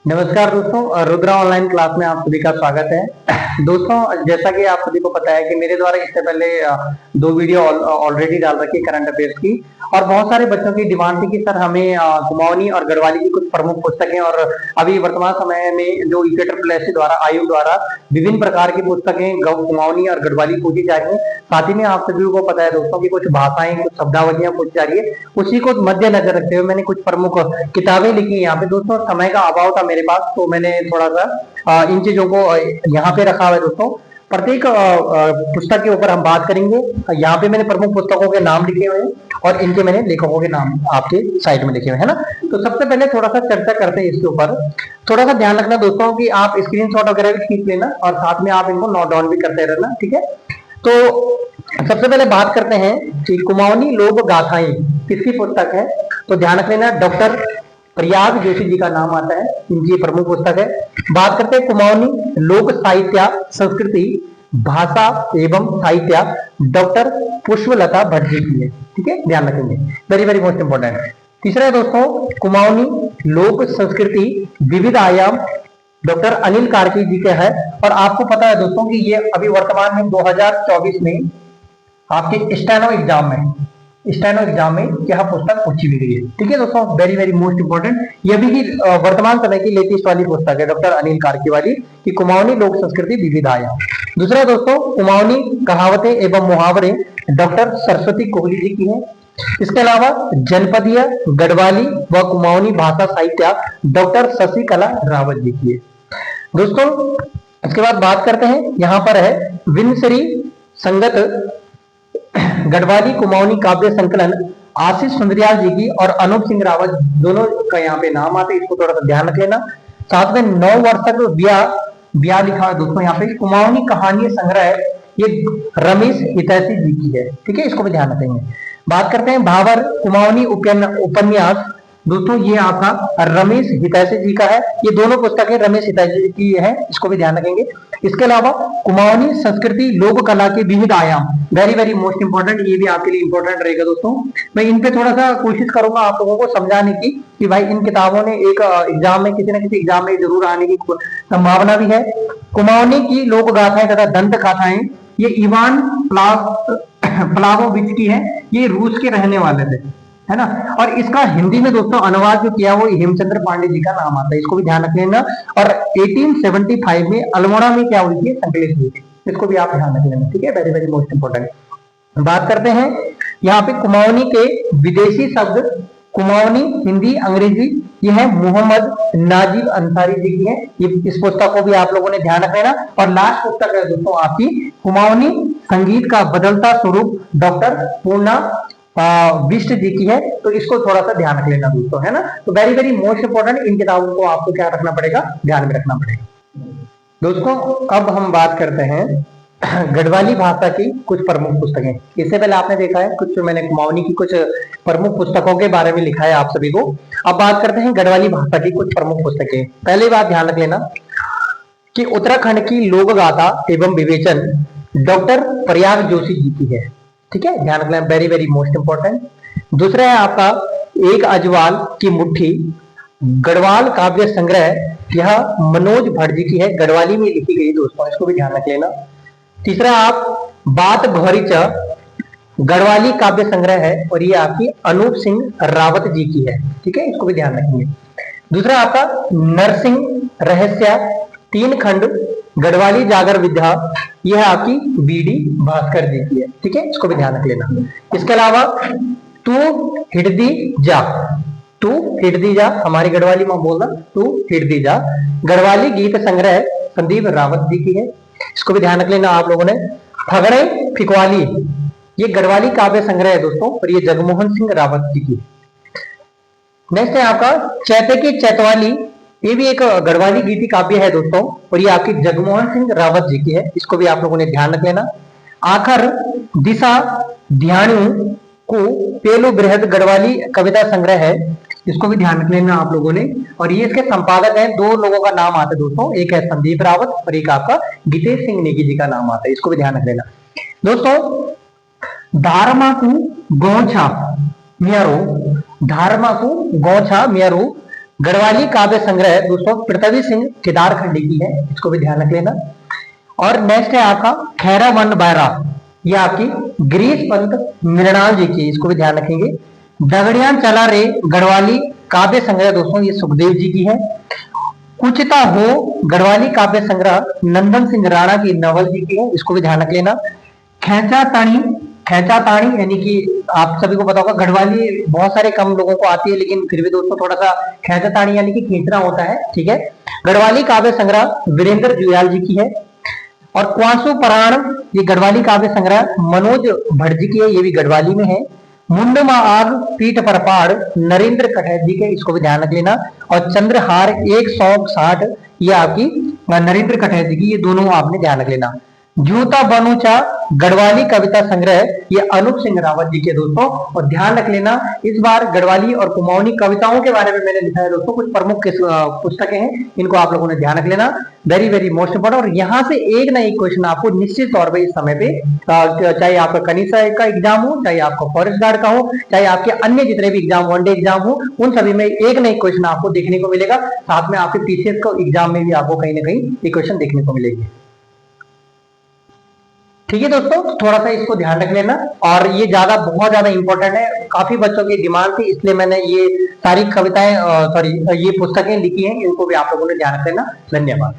नमस्कार दोस्तों, Rudra online class में आप सभी का स्वागत है। दोस्तों, जैसा कि आप सभी को पता है कि मेरे द्वारा इससे पहले दो वीडियो ऑलरेडी डाल रखी है करंट अफेयर्स की, और बहुत सारे बच्चों की डिमांड थी कि सर हमें कुमाऊनी और गढ़वाली की कुछ प्रमुख पुस्तकें, और अभी वर्तमान समय में जो IEEE द्वारा आयोग द्वारा विभिन्न प्रकार की पुस्तकें कुमाऊनी और गढ़वाली पूछी जा रही है। साथ ही में आप सभी को पता है दोस्तों की कुछ भाषाएं, कुछ शब्दावलियां पूछी जा रही है। उसी को मद्देनजर रखते हुए मैंने कुछ प्रमुख किताबें लिखी है यहाँ पे। दोस्तों, समय का अभाव था मेरे पास, तो मैंने थोड़ा सा इन चीजों को यहाँ पे रखा हुआ है। दोस्तों, प्रत्येक पुस्तक के ऊपर हम बात करेंगे। यहाँ पे मैंने प्रमुख पुस्तकों के नाम लिखे हुए हैं और इनके मैंने लेखकों के नाम आपके साइड में लिखे हुए हैं ना। तो सबसे पहले थोड़ा सा चर्चा करते हैं इसके ऊपर। थोड़ा सा ध्यान रखना दोस्तों कि आप स्क्रीनशॉट वगैरह भी खींच लेना और साथ में आप इनको नोट डाउन भी करते रहना, ठीक है। तो सबसे पहले बात करते हैं कि कुमाऊनी लोक गाथाएं किसकी पुस्तक है। तो ध्यान रख लेना, डॉक्टर प्रयाग जोशी जी का नाम आता है, इनकी प्रमुख पुस्तक है। बात करते हैं कुमाऊनी लोक साहित्य संस्कृति भाषा एवं साहित्य, डॉक्टर पुष्पलता भट्ट जी की है, ठीक है, ध्यान रखेंगे, वेरी वेरी मोस्ट इंपॉर्टेंट। तीसरा है दोस्तों कुमाऊनी लोक संस्कृति विविध आयाम, डॉक्टर अनिल कार्की जी का है। और आपको पता है दोस्तों कि ये अभी वर्तमान में 2024 में आपके स्टेनो एग्जाम में यह पुस्तक पूछी भी गई है, ठीक है दोस्तों, वेरी वेरी मोस्ट इंपॉर्टेंट। यह भी वर्तमान समय की लेटेस्ट वाली पुस्तक है डॉक्टर अनिल कार्की वाली कि कुमाऊनी लोक संस्कृति विविध आयाम। दूसरा दोस्तों कुमाऊनी कहावतें एवं मुहावरे, डॉक्टर सरस्वती कोहली जी की है। इसके अलावा जनपदीय गढ़वाली व कुमाऊनी भाषा साहित्य, डॉक्टर शशिकला रावत जी की है। दोस्तों, इसके बाद बात करते हैं, यहाँ पर है विनसरी संगत गढ़वाली कुमाऊनी काव्य संकलन, आशीष सुंदरियाल जी की और अनूप सिंह रावत, दोनों का यहाँ पे नाम आते हैं, इसको थोड़ा सा ध्यान रख लेना। साथ में 9 वर्षक ब्याह लिखा है दोस्तों यहाँ पे, कुमाऊनी कहानी संग्रह, ये रमेश हितैषी जी की है, ठीक है, इसको भी ध्यान रखेंगे। बात करते हैं भावर कुमाऊनी उपन्यास, दोस्तों ये आपका रमेश हितैषी जी का है। ये दोनों पुस्तकें रमेश हितैषी जी की है, इसको भी ध्यान रखेंगे। इसके अलावा कुमाऊनी संस्कृति लोक कला के विविध आयाम, वेरी वेरी मोस्ट इंपॉर्टेंट, ये भी आपके लिए इंपॉर्टेंट रहेगा दोस्तों। मैं इन पे थोड़ा सा कोशिश करूंगा आप लोगों को समझाने की कि भाई इन किताबों ने एक एग्जाम में किसी न किसी एग्जाम में जरूर आने की संभावना भी है। कुमाऊनी की लोक गाथाएं तथा दंत गाथाएं, ये इवान प्लावोविच की है, ये रूस के रहने वाले थे, है ना। और इसका हिंदी में दोस्तों अनुवाद जो किया वो हेमचंद्र पांडे जी का नाम आता है, इसको भी ध्यान रख लेना। और 1875 में अल्मोड़ा में क्या हुई थी, संकलित हुई थी, इसको भी आप ध्यान रख लेना, ठीक है, वेरी वेरी मोस्ट इंपॉर्टेंट। बात करते हैं यहाँ पे कुमाऊनी के विदेशी शब्द, कुमाऊनी हिंदी अंग्रेजी, ये है मोहम्मद नाजिब अंसारी जी की है, ये इस पुस्तक को भी आप लोगों ने ध्यान रख लेना। और लास्ट पुस्तक है दोस्तों आपकी कुमाऊनी संगीत का बदलता स्वरूप, डॉक्टर पूर्णा बिष्ट जी की है, तो इसको थोड़ा सा ध्यान रख लेना दोस्तों, है ना। तो वेरी वेरी मोस्ट इंपॉर्टेंट, इन किताबों को आपको क्या रखना पड़ेगा, ध्यान में रखना पड़ेगा दोस्तों। अब हम बात करते हैं गढ़वाली भाषा की कुछ प्रमुख पुस्तकें। इससे पहले आपने देखा है कुछ मैंने कुमाऊनी की कुछ प्रमुख पुस्तकों के बारे में लिखा है आप सभी को। अब बात करते हैं गढ़वाली भाषा की कुछ प्रमुख पुस्तकें। पहली बात ध्यान रख लेना कि उत्तराखंड की लोक गाथा एवं विवेचन, डॉक्टर प्रयाग जोशी जी की है, ठीक है, ध्यान रखना, वेरी वेरी मोस्ट इंपॉर्टेंट। दूसरा है आपका एक अजवाल की मुट्ठी, गढ़वाल काव्य संग्रह, यह मनोज भट्ट जी की है, गढ़वाली में लिखी गई दोस्तों, इसको भी ध्यान रख लेना। तीसरा आप बात घोरी च, गढ़वाली काव्य संग्रह है और ये आपकी अनूप सिंह रावत जी की है, ठीक है, इसको भी ध्यान रखेंगे। दूसरा आपका नरसिंह रहस्य 3 खंड, गढ़वाली जागर विद्या, यह आपकी BD भास्कर जी की है, ठीक है, इसको भी ध्यान रख लेना। इसके अलावा तू हिड़दी जा, हमारी गढ़वाली में बोलना, तू हिड़दी जा, गढ़वाली गीत संग्रह संदीप रावत जी की है, इसको भी ध्यान रख लेना आप लोगों ने। फगड़े फिकवाली, ये गढ़वाली काव्य संग्रह है दोस्तों और ये जगमोहन सिंह रावत जी की। नेक्स्ट है आपका चैते की चैतवाली, ये भी एक गढ़वाली गीति काव्य है दोस्तों और ये आपकी जगमोहन सिंह रावत जी की है, इसको भी आप लोगों ने ध्यान रख लेना। आखर दिशा ध्यानु को पेलो बृहद, गढ़वाली कविता संग्रह है, इसको भी ध्यान रख लेना आप लोगों ने। और ये इसके संपादक हैं, 2 लोगों का नाम आता है दोस्तों, एक है संदीप रावत और एक आपका गीतेश सिंह नेगी जी का नाम आता है, इसको भी ध्यान रख लेना दोस्तों। धारमाकू गौछा मियारो, गढ़वाली काव्य संग्रह दोस्तों पृथ्वी सिंह केदारखंडी की है, इसको भी ध्यान रख लेना। और नेक्स्ट है आपका खैरा वन बैरा, ये आपकी गिरीश पंत मृणाल जी की, इसको भी ध्यान रखेंगे। दगड़ियान चला रे गढ़वाली काव्य संग्रह दोस्तों ये सुखदेव जी की है। कुचिता हो गढ़वाली काव्य संग्रह नंदन सिंह राणा की नवल जी की है, इसको भी ध्यान रख लेना। खेचा ताणी, खेचा ताणी यानी कि आप सभी को पता होगा गढ़वाली बहुत सारे कम लोगों को आती है, लेकिन फिर भी दोस्तों थोड़ा सा खेचा ताणी यानी कि खींचना होता है, ठीक है। गढ़वाली काव्य संग्रह वीरेंद्र जुयाल जी की है। और क्वासु पराण ये गढ़वाली काव्य संग्रह मनोज भट्ट जी की है, ये भी गढ़वाली में है। मुंडमा आग पीठ पर पहाड़ नरेंद्र कटैत जी के, इसको भी ध्यान रख लेना। और चंद्रहार 160 ये आपकी नरेंद्र कटैत जी की, ये दोनों आपने ध्यान रख लेना। जूता बनूचा गढ़वाली कविता संग्रह ये अनूप सिंह रावत जी के दोस्तों। और ध्यान रख लेना इस बार गढ़वाली और कुमाऊनी कविताओं के बारे में मैंने लिखा है दोस्तों, कुछ प्रमुख पुस्तकें हैं, इनको आप लोगों ने ध्यान रख लेना। Very very most important. और यहाँ से एक ना एक क्वेश्चन आपको निश्चित तौर पर इस समय पे चाहे आपका कनिष्ठा का एग्जाम हो, चाहे आपका फॉरेस्ट गार्ड का हो, चाहे आपके अन्य जितने भी एग्जाम वनडे एग्जाम हो, उन सभी में एक ना एक क्वेश्चन आपको देखने को मिलेगा। साथ में आपके पीसीएस का एग्जाम में भी आपको कहीं ना कहीं एक क्वेश्चन देखने को मिलेगी। ठीक है दोस्तों, थोड़ा सा इसको ध्यान रख लेना। और ये बहुत ज्यादा इंपॉर्टेंट है, काफी बच्चों की डिमांड थी, इसलिए मैंने ये सारी कविताएं ये पुस्तकें लिखी हैं, इनको भी आप लोगों ने ध्यान रख लेना। धन्यवाद।